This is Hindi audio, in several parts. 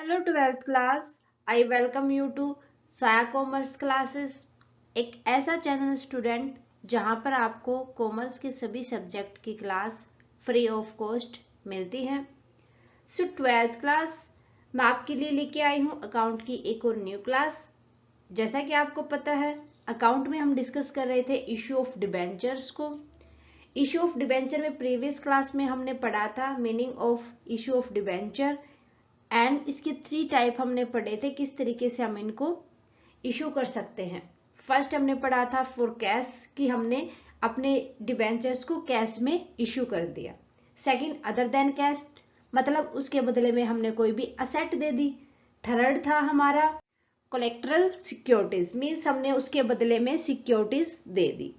Hello twelfth class. I welcome you to Saya commerce classes. एक ऐसा चैनल स्टूडेंट जहां पर आपको कॉमर्स के सभी सब्जेक्ट की क्लास फ्री ऑफ कॉस्ट मिलती है। सो ट्वेल्थ क्लास मैं आपके लिए लेके आई हूं अकाउंट की एक और न्यू क्लास। जैसा कि आपको पता है, अकाउंट में हम डिस्कस कर रहे थे इशू ऑफ डिबेंचर्स को। इशू ऑफ डिबेंचर में प्रीवियस क्लास में हमने पढ़ा था meaning of issue of debenture and इसके 3 टाइप हमने पढ़े थे, किस तरीके से हम इनको इशू कर सकते हैं। फर्स्ट हमने पढ़ा था फॉर कैश कि हमने अपने डिबेंचर्स को कैश में इशू कर दिया। सेकंड अदर देन कैश, मतलब उसके बदले में हमने कोई भी असेट दे दी। थर्ड था हमारा कोलेक्ट्रल सिक्योरिटीज, मीन्स हमने उसके बदले में सिक्योरिटीज दे दी।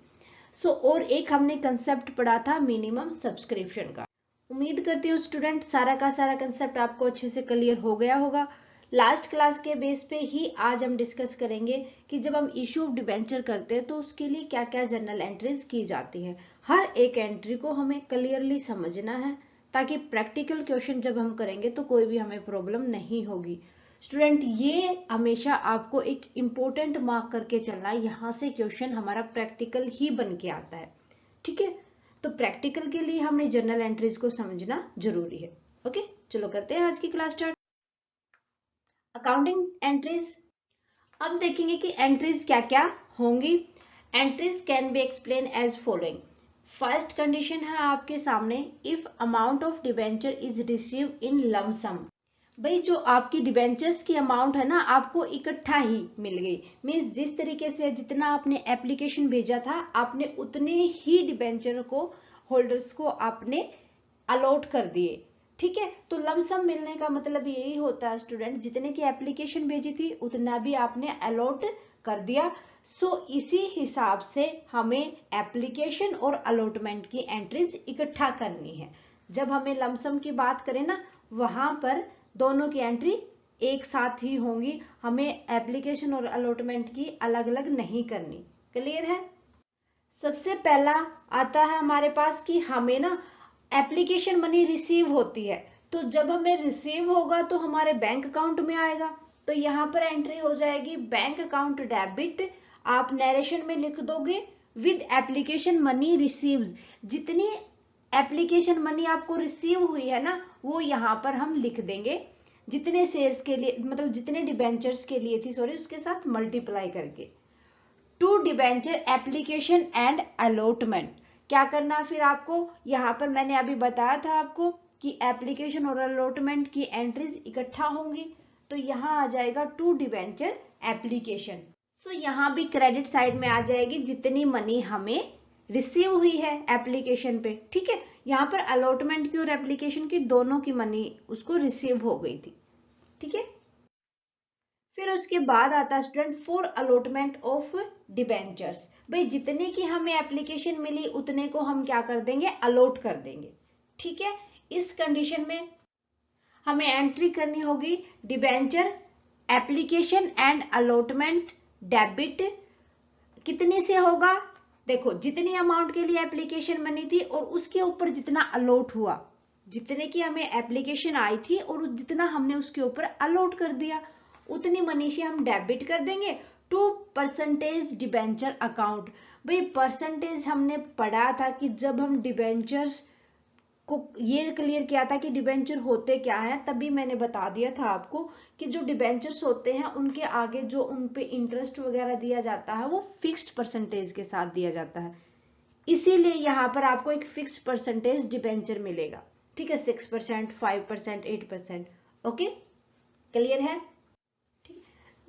और एक हमने कंसेप्ट पढ़ा था मिनिमम सब्सक्रिप्शन का। उम्मीद करती हूँ स्टूडेंट सारा का सारा कंसेप्ट आपको अच्छे से क्लियर हो गया होगा। लास्ट क्लास के बेस पे ही आज हम डिस्कस करेंगे कि जब हम इशू ऑफ डिबेंचर करते हैं तो उसके लिए क्या क्या जर्नल एंट्रीज की जाती है। हर एक एंट्री को हमें क्लियरली समझना है ताकि प्रैक्टिकल क्वेश्चन जब हम करेंगे तो कोई भी हमें प्रॉब्लम नहीं होगी। स्टूडेंट ये हमेशा आपको एक इम्पोर्टेंट मार्क करके चलना है, यहाँ से क्वेश्चन हमारा प्रैक्टिकल ही बन के आता है। ठीक है, तो प्रैक्टिकल के लिए हमें जर्नल एंट्रीज को समझना जरूरी है। ओके, चलो करते हैं आज की क्लास स्टार्ट। अकाउंटिंग एंट्रीज, अब देखेंगे कि एंट्रीज क्या क्या होंगी। Entries can be explain as following. First condition है आपके सामने, if amount of debenture is receive in lump sum. भाई जो आपकी डिबेंचर्स की अमाउंट है ना, आपको इकट्ठा ही मिल गई। मीन्स जिस तरीके से जितना आपने एप्लीकेशन भेजा था आपने उतने ही डिबेंचर को होल्डर्स को आपने अलॉट कर दिए। ठीक है, तो लमसम मिलने का मतलब यही होता है स्टूडेंट, जितने की एप्लीकेशन भेजी थी उतना भी आपने अलॉट कर दिया। इसी हिसाब से हमें एप्लीकेशन और अलॉटमेंट की एंट्रीज इकट्ठा करनी है। जब हमें लमसम की बात करें ना, वहां पर दोनों की एंट्री एक साथ ही होंगी, हमें एप्लीकेशन और अलॉटमेंट की अलग अलग नहीं करनी। क्लियर है? सबसे पहला आता है हमारे पास कि हमें ना एप्लीकेशन मनी रिसीव होती है, तो जब हमें रिसीव होगा तो हमारे बैंक अकाउंट में आएगा। तो यहाँ पर एंट्री हो जाएगी बैंक अकाउंट डेबिट। आप नरेशन में लिख दोगे विद एप्लीकेशन मनी रिसीव। जितनी एप्लीकेशन मनी आपको रिसीव हुई है ना, वो यहाँ पर हम लिख देंगे जितने शेयर्स के लिए, मतलब जितने डिबेंचर्स के लिए थी, सॉरी, उसके साथ मल्टीप्लाई करके। To debenture application and allotment, क्या करना फिर आपको, यहाँ पर मैंने अभी बताया था आपको कि एप्लीकेशन और अलॉटमेंट की एंट्रीज इकट्ठा होंगी। तो यहाँ आ जाएगा टू डिबेंचर एप्लीकेशन। यहाँ भी क्रेडिट साइड में आ जाएगी जितनी मनी हमें रिसीव हुई है एप्लीकेशन पे। ठीक है, यहाँ पर अलॉटमेंट की और एप्लीकेशन की दोनों की मनी उसको रिसीव हो गई थी। ठीक है, फिर उसके बाद आता है student for allotment of debentures. भाई जितने की हमें एप्लीकेशन मिली उतने को हम क्या कर देंगे, अलॉट कर देंगे। ठीक है, इस कंडीशन में हमें एंट्री करनी होगी debenture application and allotment debit. कितने से होगा, देखो जितनी अमाउंट के लिए एप्लीकेशन बनी थी और उसके ऊपर जितना अलॉट हुआ, जितने की हमें एप्लीकेशन आई थी और जितना हमने उसके ऊपर अलॉट कर दिया, उतनी मनी से हम डेबिट कर देंगे टू परसेंटेज डिबेंचर अकाउंट। भाई परसेंटेज हमने पढ़ा था कि जब हम डिबेंचर्स को ये क्लियर किया था कि डिबेंचर होते क्या है, तभी मैंने बता दिया था आपको कि जो डिबेंचर्स होते हैं उनके आगे जो उन पे इंटरेस्ट वगैरह दिया जाता है वो फिक्स्ड परसेंटेज के साथ दिया जाता है। इसीलिए यहाँ पर आपको एक फिक्स्ड परसेंटेज डिबेंचर मिलेगा। ठीक है, 6%, 5%, 8%। ओके, क्लियर है?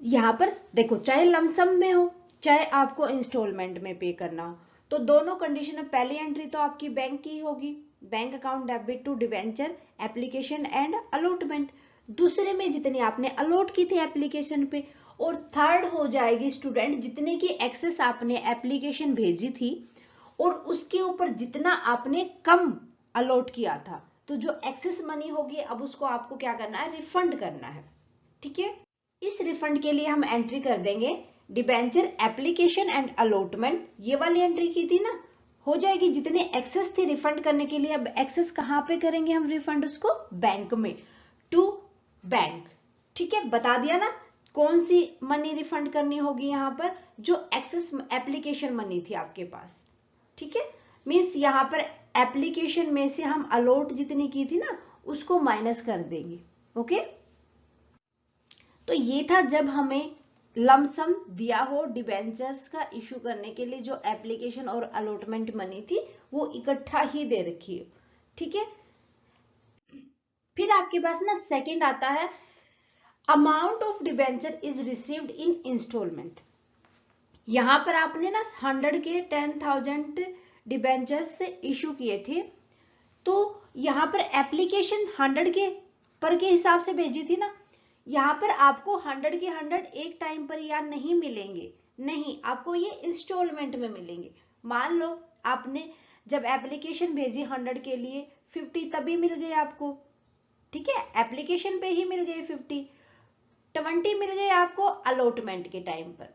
यहाँ पर देखो, चाहे लमसम में हो चाहे आपको इंस्टॉलमेंट में पे करना हो, तो दोनों कंडीशन में पहली एंट्री तो आपकी बैंक की होगी, bank account debit to debenture application and allotment. दूसरे में जितनी आपने अलॉट की थी एप्लीकेशन पे, और थर्ड हो जाएगी स्टूडेंट जितने की एक्सेस आपने एप्लीकेशन भेजी थी और उसके ऊपर जितना आपने कम अलॉट किया था, तो जो एक्सेस मनी होगी अब उसको आपको क्या करना है, रिफंड करना है। ठीक है, इस रिफंड के लिए हम एंट्री कर देंगे डिबेंचर एप्लीकेशन एंड अलॉटमेंट। ये वाली एंट्री की थी ना, हो जाएगी जितने एक्सेस थी रिफंड करने के लिए। अब एक्सेस कहां पे करेंगे हम रिफंड, उसको बैंक में, टू बैंक। ठीक है, बता दिया ना कौन सी मनी रिफंड करनी होगी यहाँ पर, जो एक्सेस एप्लीकेशन मनी थी आपके पास। ठीक है, मीन्स यहाँ पर एप्लीकेशन में से हम अलॉट जितनी की थी ना उसको माइनस कर देंगे। ओके, तो ये था जब हमें लमसम दिया हो डिबेंचर्स का इशू करने के लिए, जो एप्लीकेशन और अलॉटमेंट मनी थी वो इकट्ठा ही दे रखी है। ठीक है, फिर आपके पास ना सेकंड आता है amount of debenture is received in instalment. यहां पर आपने ना 100 के 10,000 डिबेंचर्स से इशू किए थे, तो यहां पर एप्लीकेशन 100 के पर के हिसाब से भेजी थी ना, यहाँ पर आपको 100 के 100 एक टाइम पर या नहीं मिलेंगे, नहीं, आपको ये इंस्टॉलमेंट में मिलेंगे। मान लो आपने जब एप्लीकेशन भेजी 100 के लिए 50 तभी मिल गए आपको। ठीक है, एप्लीकेशन पे ही मिल गए 50, 20 मिल गए आपको अलॉटमेंट के टाइम पर।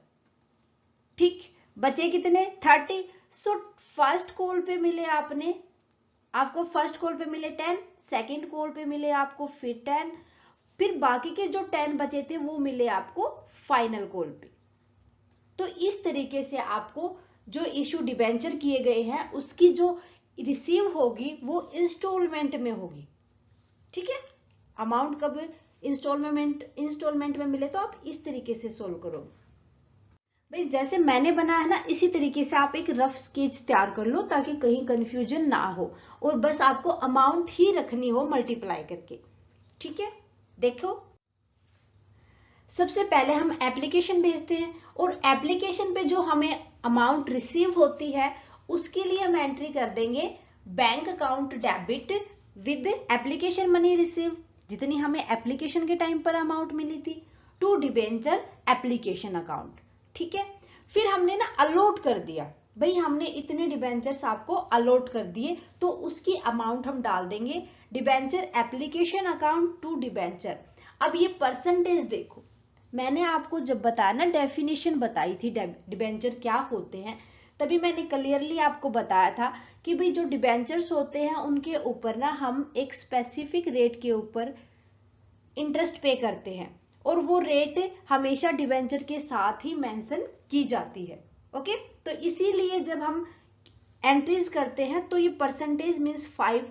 ठीक, बचे कितने 30। सो फर्स्ट कॉल पे मिले आपको फर्स्ट कॉल पे मिले 10, सेकंड कॉल पे मिले आपको फिर 10, फिर बाकी के जो 10 बचे थे वो मिले आपको फाइनल कॉल पे। तो इस तरीके से आपको जो इशू डिबेंचर किए गए हैं उसकी जो रिसीव होगी वो इंस्टॉलमेंट में होगी। ठीक है, अमाउंट कब इंस्टॉलमेंट में मिले तो आप इस तरीके से सोल्व करो। भाई जैसे मैंने बनाया है ना, इसी तरीके से आप एक रफ स्केच तैयार कर लो ताकि कहीं कंफ्यूजन ना हो, और बस आपको अमाउंट ही रखनी हो मल्टीप्लाई करके। ठीक है, देखो सबसे पहले हम एप्लीकेशन भेजते हैं, और एप्लीकेशन पे जो हमें अमाउंट रिसीव होती है उसके लिए हम एंट्री कर देंगे bank account debit with application money receive, जितनी हमें एप्लीकेशन के टाइम पर अमाउंट मिली थी, टू डिबेंचर एप्लीकेशन अकाउंट। ठीक है, फिर हमने ना अलॉट कर दिया, भाई हमने इतने डिबेंचर्स आपको अलॉट कर दिए, तो उसकी अमाउंट हम डाल देंगे debenture application account to debenture. अब ये परसेंटेज देखो, मैंने आपको जब बताया ना डेफिनेशन बताई थी डिबेंचर क्या होते हैं, तभी मैंने क्लियरली आपको बताया था कि भाई जो डिबेंचर्स होते हैं उनके ऊपर ना हम एक स्पेसिफिक रेट के ऊपर इंटरेस्ट पे करते हैं, और वो रेट हमेशा डिबेंचर के साथ ही मेंशन की जाती है। ओके, तो इसीलिए जब हम एंट्रीज करते हैं तो ये परसेंटेज मीन्स 5,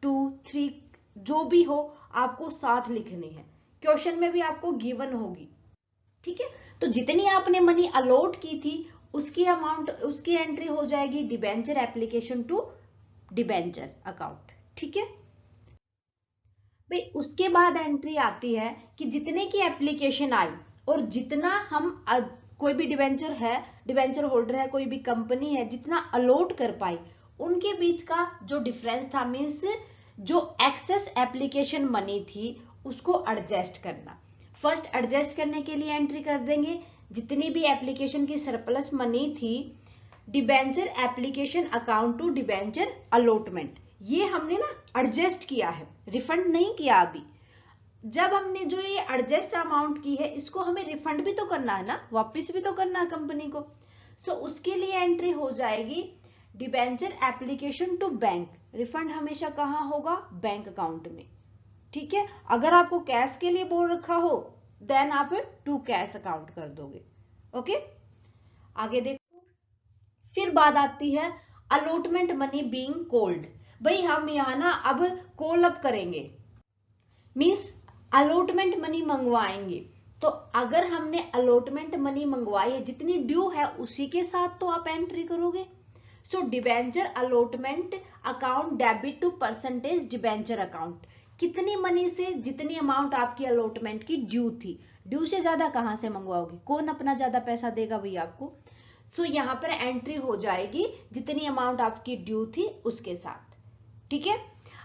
2, 3 जो भी हो आपको साथ लिखनी है, क्वेश्चन में भी आपको गिवन होगी। ठीक है, तो जितनी आपने मनी अलॉट की थी उसकी अमाउंट, उसकी एंट्री हो जाएगी debenture application to debenture account. ठीक है भाई, उसके बाद एंट्री आती है कि जितने की एप्लीकेशन आई और जितना हम कोई भी डिबेंचर है, डिबेंचर होल्डर है, कोई भी कंपनी है, जितना अलॉट कर पाई उनके बीच का जो डिफरेंस था, मीन्स जो एक्सेस एप्लीकेशन मनी थी उसको एडजस्ट करना। फर्स्ट एडजस्ट करने के लिए एंट्री कर देंगे जितनी भी एप्लीकेशन की सरप्लस मनी थी debenture application account to debenture allotment, ये हमने ना एडजस्ट किया है, रिफंड नहीं किया अभी। जब हमने जो ये एडजस्ट अमाउंट की है इसको हमें रिफंड भी तो करना है ना, वापस भी तो करना है कंपनी को। सो उसके लिए एंट्री हो जाएगी debenture application to bank, refund हमेशा कहाँ होगा, बैंक अकाउंट में। ठीक है, अगर आपको कैश के लिए बोल रखा हो देन आप टू कैश अकाउंट कर दोगे। ओके, आगे देखो, फिर बात आती है अलॉटमेंट मनी बीइंग कॉल्ड। भाई हम यहाँ ना अब कॉल अप करेंगे, मीन्स अलॉटमेंट मनी मंगवाएंगे। तो अगर हमने अलॉटमेंट मनी मंगवाई है, जितनी ड्यू है उसी के साथ तो आप एंट्री करोगे। So debenture allotment account debit to percentage debenture account, कितनी मनी से जितनी अमाउंट आपकी अलॉटमेंट की ड्यू थी, ड्यू से ज्यादा कहां से मंगवाओगे, कौन अपना ज्यादा पैसा देगा भैया आपको। सो यहाँ पर एंट्री हो जाएगी जितनी अमाउंट आपकी ड्यू थी उसके साथ। ठीक है,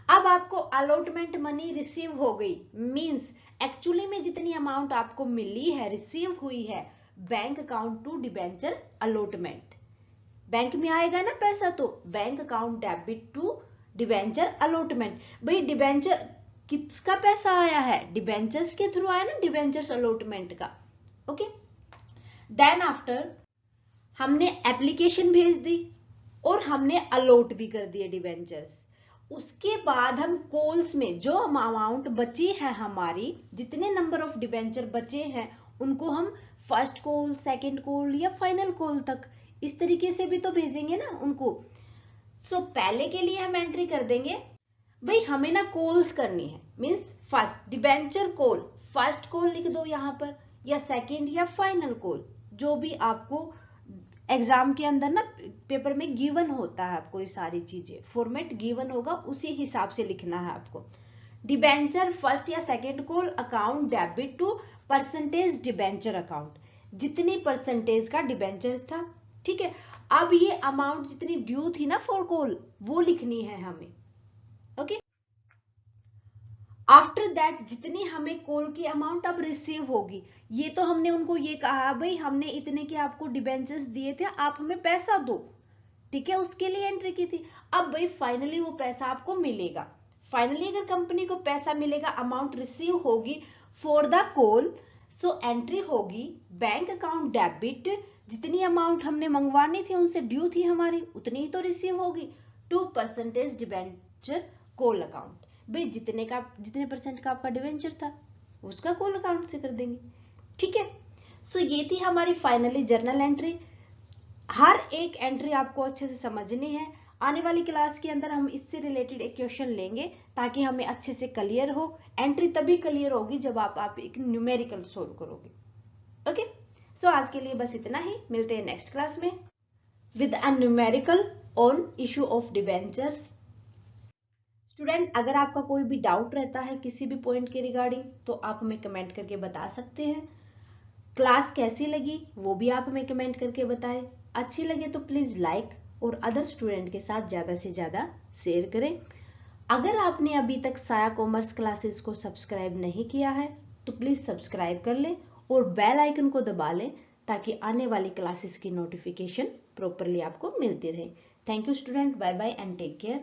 अब आपको अलॉटमेंट मनी रिसीव हो गई, मींस एक्चुअली में जितनी अमाउंट आपको मिली है, रिसीव हुई है, bank account to debenture allotment, bank में आएगा ना पैसा, तो bank account debit to debenture allotment. भाई डिबेंचर किसका पैसा आया है, डिबेंचर्स के थ्रू आया ना, डिबेंचर्स अलॉटमेंट का। ओके, देन आफ्टर हमने एप्लीकेशन भेज दी और हमने अलॉट भी कर दिए डिबेंचर्स, उसके बाद हम कॉल्स में जो अमाउंट बची है हमारी, जितने नंबर ऑफ डिबेंचर बचे हैं उनको हम फर्स्ट कॉल, सेकंड कॉल या फाइनल कॉल तक इस तरीके से भी तो भेजेंगे ना उनको। सो पहले के लिए हम एंट्री कर देंगे, भाई हमें ना कॉल्स करनी है, means first debenture call, first call लिख दो यहाँ पर, या सेकंड या फाइनल कॉल, जो भी आपको एग्जाम के अंदर ना पेपर में गिवन होता है, आपको ये सारी चीजें फॉर्मेट गिवन होगा, उसी हिसाब से लिखना है आपको। डिबेंचर फर्स्ट या second call account debit to percentage debenture account, जितनी परसेंटेज का डिबेंचर था, ठीक है। अब ये अमाउंट जितनी ड्यू थी ना फॉर कॉल, वो लिखनी है हमें, ओके। आफ्टर दैट जितनी हमें कॉल की अमाउंट अब रिसीव होगी, ये तो हमने उनको ये कहा भाई हमने इतने के आपको डिबेंचर्स दिए थे, आप हमें पैसा दो, ठीक है, उसके लिए एंट्री की थी। अब भाई फाइनली वो पैसा आपको मिलेगा, फाइनली अगर कंपनी को पैसा मिलेगा, अमाउंट रिसीव होगी for the call, so entry होगी बैंक अकाउंट डेबिट, जितनी अमाउंट हमने मंगवानी थी उनसे ड्यू थी हमारी, उतनी ही तो रिसीव होगी, to percentage debenture call account, भाई जितने परसेंट का आपका डिबेंचर था उसका कॉल अकाउंट से कर देंगे, ठीक है। सो ये थी हमारी फाइनली जर्नल एंट्री। हर एक एंट्री आपको अच्छे से समझनी है, आने वाली क्लास के अंदर हम इससे रिलेटेड एक क्वेश्चन लेंगे ताकि हमें अच्छे से क्लियर हो। एंट्री तभी क्लियर होगी जब आप एक न्यूमेरिकल सोल्व करोगे, ओके। सो आज के लिए बस इतना ही, मिलते हैं नेक्स्ट क्लास में with a numerical on issue of debentures. Student अगर आपका कोई भी डाउट रहता है किसी भी पॉइंट के रिगार्डिंग, तो आप हमें कमेंट करके बता सकते हैं। क्लास कैसी लगी वो भी आप हमें कमेंट करके बताएं। अच्छी लगे तो प्लीज लाइक और अदर स्टूडेंट के साथ ज्यादा से ज्यादा शेयर करें। अगर आपने अभी तक साया कॉमर्स क्लासेस को सब्सक्राइब नहीं किया है तो प्लीज सब्सक्राइब कर लें और बेल आइकन को दबा लें ताकि आने वाली क्लासेस की नोटिफिकेशन प्रॉपरली आपको मिलती रहे। Thank you student, bye bye and take care.